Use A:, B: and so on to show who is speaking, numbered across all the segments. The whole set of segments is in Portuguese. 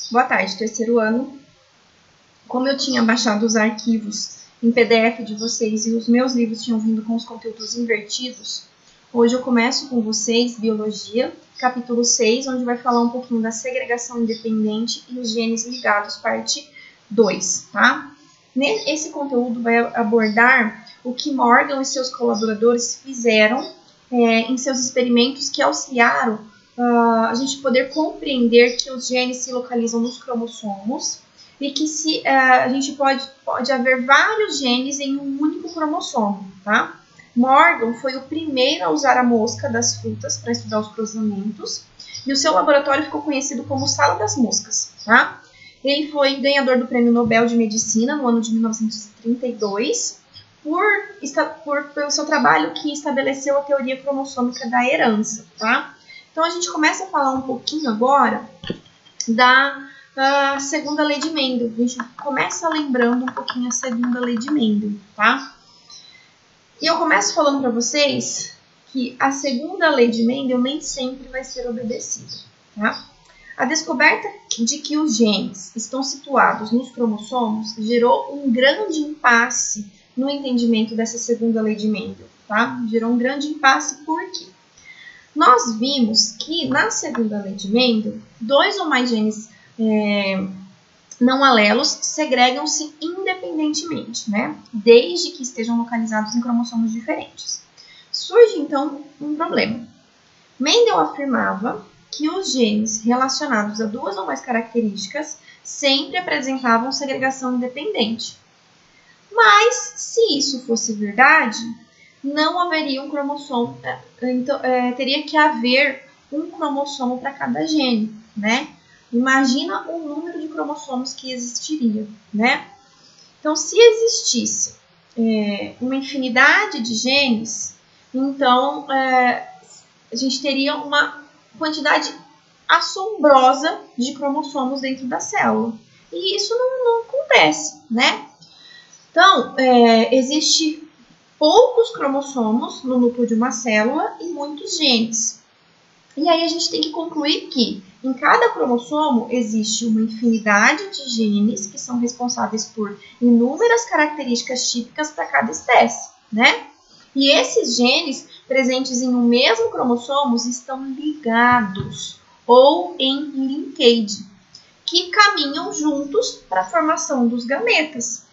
A: Boa tarde, terceiro ano. Como eu tinha baixado os arquivos em PDF de vocês e os meus livros tinham vindo com os conteúdos invertidos, hoje eu começo com vocês Biologia, capítulo 6, onde vai falar um pouquinho da segregação independente e os genes ligados, parte 2, tá? Esse conteúdo vai abordar o que Morgan e seus colaboradores fizeram em seus experimentos que auxiliaram a gente poder compreender que os genes se localizam nos cromossomos e que a gente pode haver vários genes em um único cromossomo, tá? Morgan foi o primeiro a usar a mosca das frutas para estudar os cruzamentos e o seu laboratório ficou conhecido como Sala das Moscas, tá? Ele foi ganhador do Prêmio Nobel de Medicina no ano de 1932 pelo seu trabalho que estabeleceu a teoria cromossômica da herança, tá? Então, a gente começa a falar um pouquinho agora da segunda lei de Mendel. A gente começa lembrando um pouquinho a segunda lei de Mendel, tá? E eu começo falando para vocês que a segunda lei de Mendel nem sempre vai ser obedecida, tá? A descoberta de que os genes estão situados nos cromossomos gerou um grande impasse no entendimento dessa segunda lei de Mendel, tá? Gerou um grande impasse por quê? Nós vimos que na segunda lei de Mendel, dois ou mais genes não alelos segregam-se independentemente, né? Desde que estejam localizados em cromossomos diferentes. Surge, então, um problema. Mendel afirmava que os genes relacionados a duas ou mais características sempre apresentavam segregação independente. Mas, se isso fosse verdade, não haveria um cromossomo, então, teria que haver um cromossomo para cada gene, né? Imagina o número de cromossomos que existiria, né? Então, se existisse uma infinidade de genes, então a gente teria uma quantidade assombrosa de cromossomos dentro da célula. E isso não acontece, né? Então, existe poucos cromossomos no núcleo de uma célula e muitos genes. E aí a gente tem que concluir que em cada cromossomo existe uma infinidade de genes que são responsáveis por inúmeras características típicas para cada espécie, né? E esses genes presentes em um mesmo cromossomo estão ligados ou em linkage, que caminham juntos para a formação dos gametas.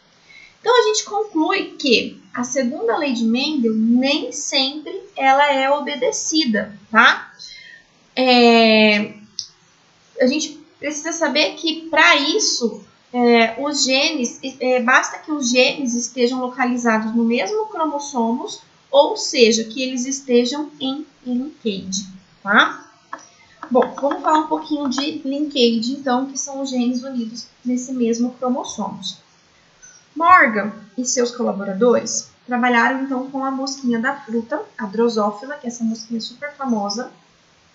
A: Então, a gente conclui que a segunda lei de Mendel nem sempre ela é obedecida, tá? A gente precisa saber que, para isso, os genes, basta que os genes estejam localizados no mesmo cromossomos, ou seja, que eles estejam em linkage, tá? Bom, vamos falar um pouquinho de linkage, então, que são os genes unidos nesse mesmo cromossomo. Morgan e seus colaboradores trabalharam então com a mosquinha da fruta, a Drosophila, que é essa mosquinha super famosa,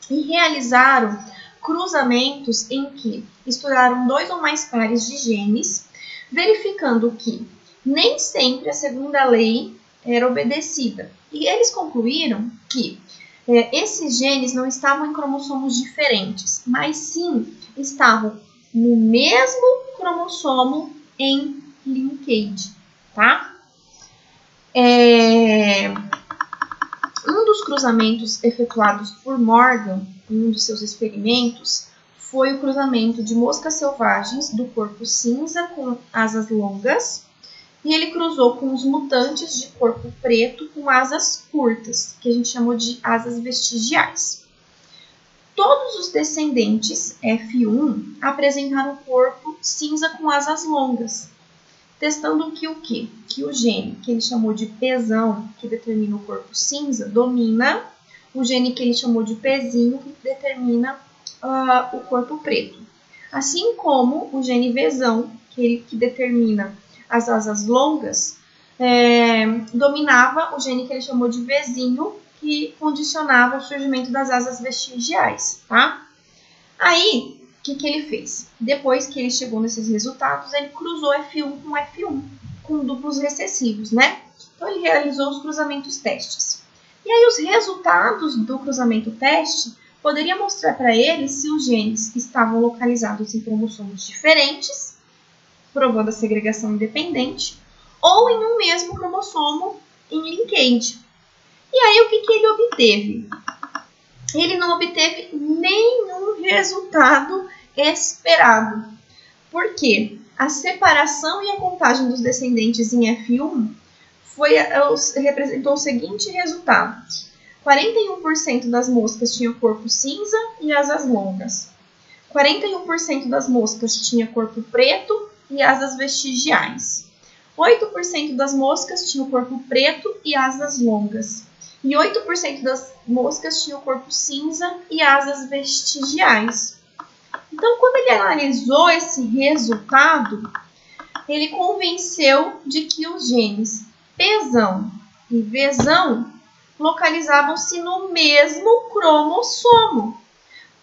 A: e realizaram cruzamentos em que estudaram dois ou mais pares de genes, verificando que nem sempre a segunda lei era obedecida. E eles concluíram que esses genes não estavam em cromossomos diferentes, mas sim estavam no mesmo cromossomo em linkage, tá? Um dos cruzamentos efetuados por Morgan em um dos seus experimentos foi o cruzamento de moscas selvagens do corpo cinza com asas longas e ele cruzou com os mutantes de corpo preto com asas curtas, que a gente chamou de asas vestigiais. Todos os descendentes F1 apresentaram corpo cinza com asas longas, testando que o quê? Que o gene que ele chamou de Pzão, que determina o corpo cinza, domina o gene que ele chamou de Pzinho, que determina o corpo preto. Assim como o gene Vzão, que determina as asas longas, dominava o gene que ele chamou de Vzinho, que condicionava o surgimento das asas vestigiais, tá? Aí, o que ele fez? Depois que ele chegou nesses resultados, ele cruzou F1 com F1, com duplos recessivos, né? Então, ele realizou os cruzamentos testes. E aí, os resultados do cruzamento teste poderia mostrar para ele se os genes estavam localizados em cromossomos diferentes, provando a segregação independente, ou em um mesmo cromossomo em linkage. E aí, o que ele obteve? Ele não obteve nenhum resultado esperado. Por quê? A separação e a contagem dos descendentes em F1 representou o seguinte resultado. 41% das moscas tinham corpo cinza e asas longas. 41% das moscas tinha corpo preto e asas vestigiais. 8% das moscas tinham corpo preto e asas longas. E 8% das moscas tinham corpo cinza e asas vestigiais. Então, quando ele analisou esse resultado, ele convenceu de que os genes Pzão e Vzão localizavam-se no mesmo cromossomo.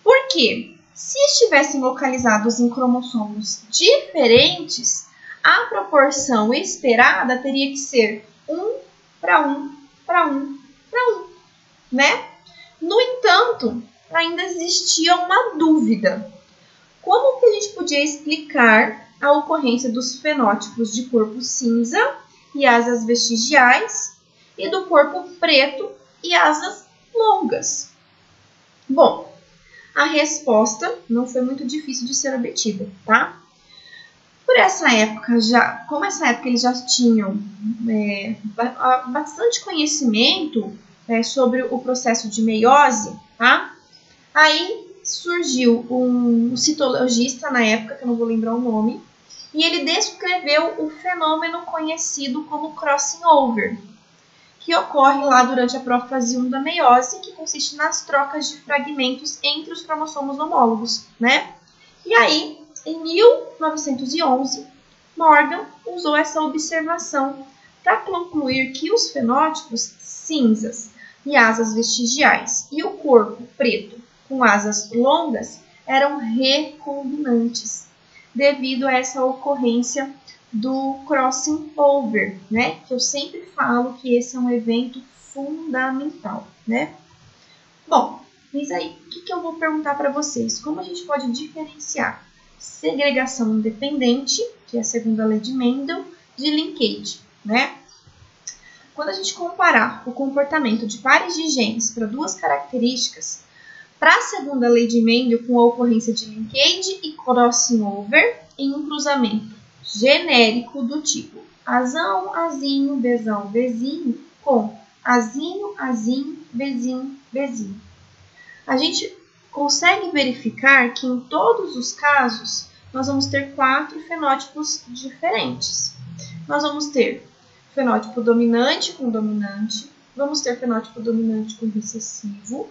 A: Por quê? Se estivessem localizados em cromossomos diferentes, a proporção esperada teria que ser 1 para 1 para 1 para 1, né? No entanto, ainda existia uma dúvida. Como que a gente podia explicar a ocorrência dos fenótipos de corpo cinza e asas vestigiais e do corpo preto e asas longas? Bom, a resposta não foi muito difícil de ser obtida, tá? Por essa época, como essa época eles já tinham bastante conhecimento sobre o processo de meiose, tá? Aí surgiu um citologista na época, que eu não vou lembrar o nome, e ele descreveu o fenômeno conhecido como crossing over, que ocorre lá durante a prófase 1 da meiose, que consiste nas trocas de fragmentos entre os cromossomos homólogos, né? E aí, em 1911, Morgan usou essa observação para concluir que os fenótipos cinzas e asas vestigiais e o corpo preto com asas longas eram recombinantes, devido a essa ocorrência do crossing over, né? Que eu sempre falo que esse é um evento fundamental, né? Bom, mas aí, o que eu vou perguntar para vocês? Como a gente pode diferenciar segregação independente, que é a segunda lei de Mendel, de linkage, né? Quando a gente comparar o comportamento de pares de genes para duas características, para a segunda lei de Mendel com a ocorrência de linkage e crossing over em um cruzamento genérico do tipo azão, azinho, bezão, bezinho, com azinho, azinho, bezinho, bezinho. A gente consegue verificar que em todos os casos nós vamos ter 4 fenótipos diferentes. Nós vamos ter fenótipo dominante com dominante, vamos ter fenótipo dominante com recessivo,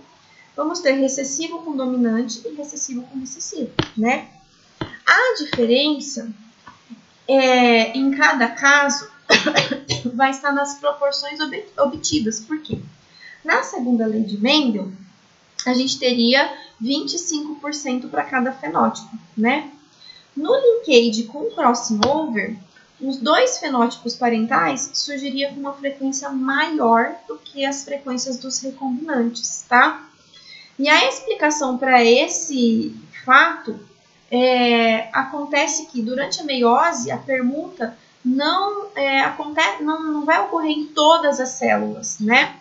A: vamos ter recessivo com dominante e recessivo com recessivo, né? A diferença em cada caso vai estar nas proporções obtidas. Por quê? Na segunda lei de Mendel, a gente teria 25% para cada fenótipo, né? No linkage com crossing over, os 2 fenótipos parentais surgiriam com uma frequência maior do que as frequências dos recombinantes, tá? E a explicação para esse fato acontece que durante a meiose a permuta não vai ocorrer em todas as células, né?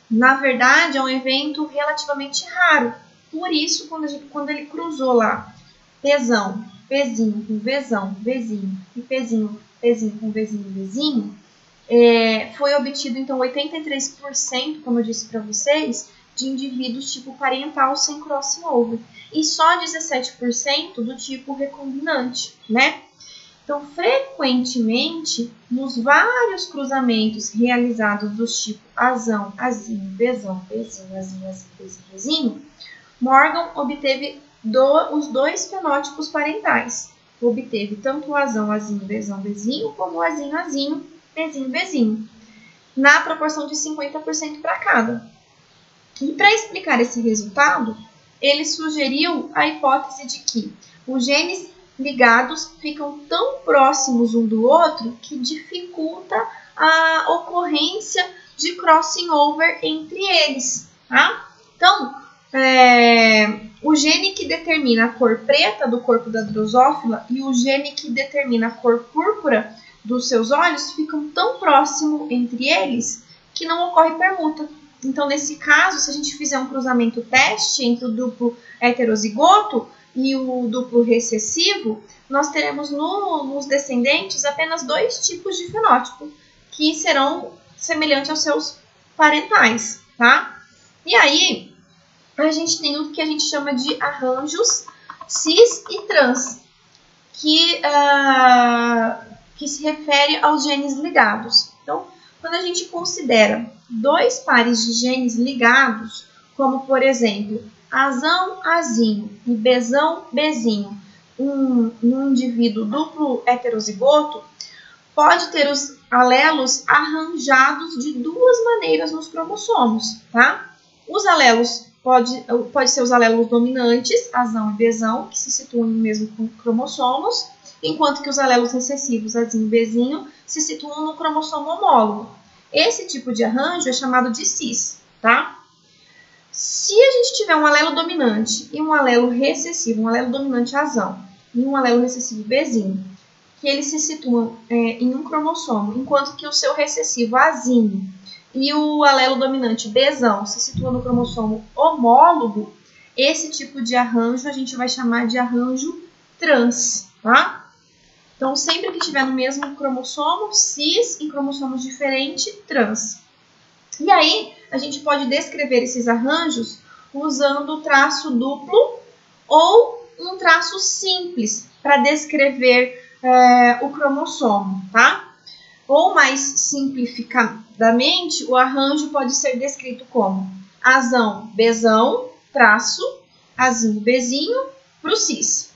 A: Na verdade, é um evento relativamente raro. Por isso, quando ele cruzou lá Pzão, Pzinho com Vzão, Vzinho e Pzinho, Pzinho com Vzinho, Vzinho, foi obtido então 83%, como eu disse para vocês, de indivíduos tipo parental sem crossing over e só 17% do tipo recombinante, né? Então, frequentemente, nos vários cruzamentos realizados dos tipos azão, azinho, bezão, bezinho, azinho, azinho, bezinho, bezinho, Morgan obteve os 2 fenótipos parentais. Obteve tanto o azão, azinho, bezão, bezinho, como o azinho, azinho, bezinho, bezinho, na proporção de 50% para cada. E para explicar esse resultado, ele sugeriu a hipótese de que os genes ligados ficam tão próximos um do outro que dificulta a ocorrência de crossing over entre eles, tá? Então, o gene que determina a cor preta do corpo da drosófila e o gene que determina a cor púrpura dos seus olhos ficam tão próximos entre eles que não ocorre permuta. Então, nesse caso, se a gente fizer um cruzamento teste entre o duplo heterozigoto e o duplo recessivo, nós teremos nos descendentes apenas 2 tipos de fenótipo que serão semelhantes aos seus parentais, tá? E aí, a gente tem o que a gente chama de arranjos cis e trans, que se refere aos genes ligados. Então, quando a gente considera 2 pares de genes ligados, como por exemplo, azão, azinho e bezão, bezinho, num indivíduo duplo heterozigoto, pode ter os alelos arranjados de 2 maneiras nos cromossomos, tá? Os alelos pode ser os alelos dominantes, azão e bezão, que se situam no mesmo cromossomos, enquanto que os alelos recessivos, azinho e bezinho, se situam no cromossomo homólogo. Esse tipo de arranjo é chamado de cis, tá? Se a gente tiver um alelo dominante e um alelo recessivo, um alelo dominante azão e um alelo recessivo bezinho, que eles se situam em um cromossomo, enquanto que o seu recessivo azinho e o alelo dominante bezão se situam no cromossomo homólogo, esse tipo de arranjo a gente vai chamar de arranjo trans, tá? Então, sempre que tiver no mesmo cromossomo, cis, em cromossomos diferentes, trans. E aí, a gente pode descrever esses arranjos usando o traço duplo ou um traço simples para descrever o cromossomo, tá? Ou mais simplificadamente, o arranjo pode ser descrito como azão, bezão, traço, azinho, bezinho, para o cis.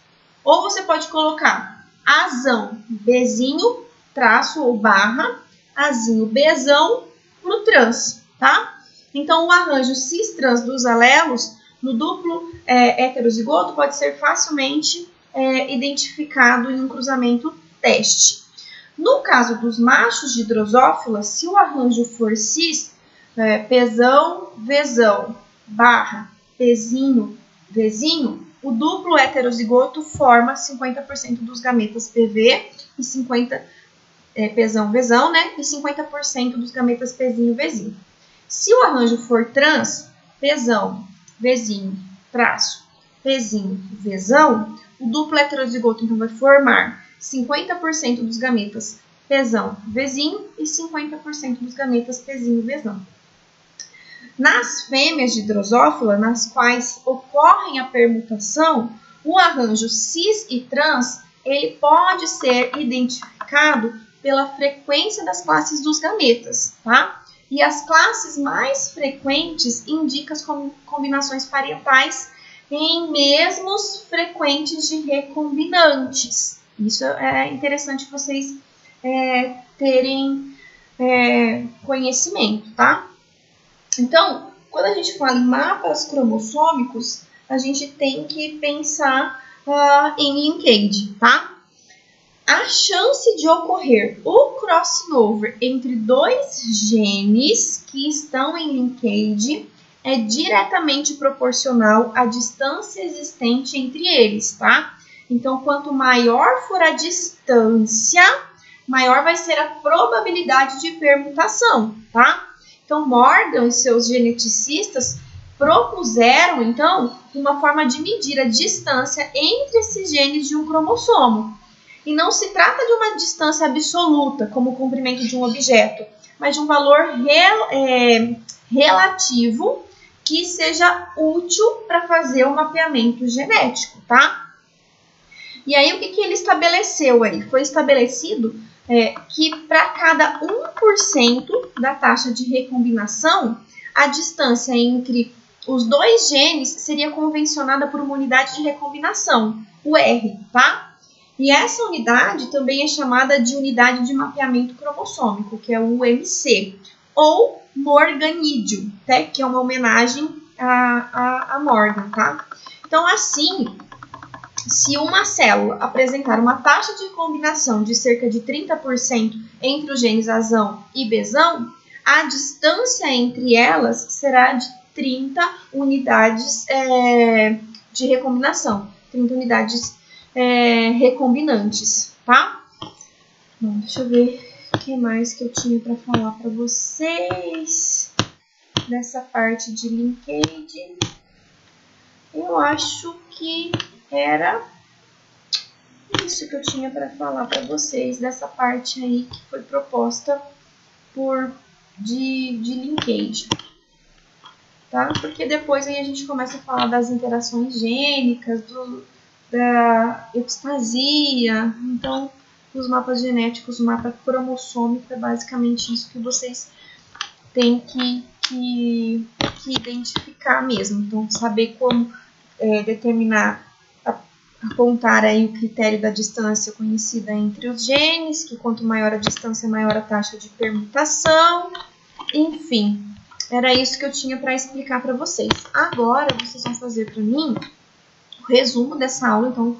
A: Ou você pode colocar azão, bezinho, traço ou barra, azinho, bezão, para o trans, tá? Então, o arranjo cis-trans dos alelos no duplo heterozigoto pode ser facilmente identificado em um cruzamento teste. No caso dos machos de drosófila, se o arranjo for cis, pezão, vezão, barra, pezinho, vezinho, o duplo heterozigoto forma 50% dos gametas PV e 50% pezão, vezão, né? E 50% dos gametas pezinho, vezinho. Se o arranjo for trans, pezão, vezinho, traço, pezinho, vezão, o duplo heterozigoto então vai formar 50% dos gametas pezão, vezinho e 50% dos gametas pezinho, vezão. Nas fêmeas de drosófila, nas quais ocorre a permutação, o arranjo cis e trans, ele pode ser identificado pela frequência das classes dos gametas, tá? E as classes mais frequentes indicam as combinações parentais em mesmos frequentes de recombinantes. Isso é interessante vocês terem conhecimento, tá? Então, quando a gente fala em mapas cromossômicos, a gente tem que pensar em linkage, tá? A chance de ocorrer o crossing over entre 2 genes que estão em linkage é diretamente proporcional à distância existente entre eles, tá? Então, quanto maior for a distância, maior vai ser a probabilidade de permutação, tá? Então, Morgan e seus geneticistas propuseram, então, uma forma de medir a distância entre esses genes de um cromossomo. E não se trata de uma distância absoluta, como o comprimento de um objeto, mas de um valor relativo que seja útil para fazer o mapeamento genético, tá? E aí, o que ele estabeleceu aí? Foi estabelecido que para cada 1% da taxa de recombinação, a distância entre os 2 genes seria convencionada por uma unidade de recombinação, o R, tá? E essa unidade também é chamada de unidade de mapeamento cromossômico, que é o UMC, ou morganídeo, tá? Que é uma homenagem a Morgan, tá? Então, assim, se uma célula apresentar uma taxa de combinação de cerca de 30% entre os genes azão e bezão, a distância entre elas será de 30 unidades de recombinação, 30 unidades recombinantes, tá? Bom, deixa eu ver o que mais que eu tinha para falar para vocês dessa parte de linkage. Eu acho que era isso que eu tinha para falar para vocês dessa parte aí que foi proposta de linkage, tá? Porque depois aí a gente começa a falar das interações gênicas, da epistasia, então os mapas genéticos, o mapa cromossômico é basicamente isso que vocês têm que identificar mesmo. Então, saber como determinar, apontar aí o critério da distância conhecida entre os genes, que quanto maior a distância, maior a taxa de permutação, enfim. Era isso que eu tinha para explicar para vocês. Agora, vocês vão fazer para mim o resumo dessa aula, então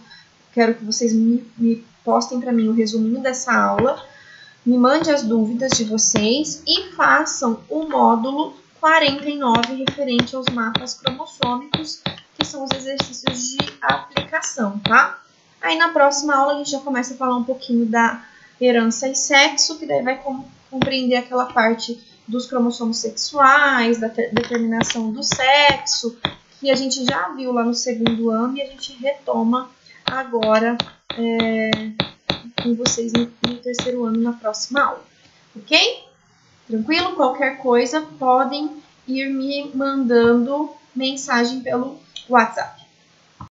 A: quero que vocês me postem para mim o resuminho dessa aula, me mandem as dúvidas de vocês e façam o módulo 49 referente aos mapas cromossômicos, que são os exercícios de aplicação, tá? Aí na próxima aula a gente já começa a falar um pouquinho da herança e sexo, que daí vai compreender aquela parte dos cromossomos sexuais, da determinação do sexo, que a gente já viu lá no segundo ano e a gente retoma agora com vocês no terceiro ano na próxima aula, ok? Tranquilo? Qualquer coisa podem ir me mandando mensagem pelo WhatsApp.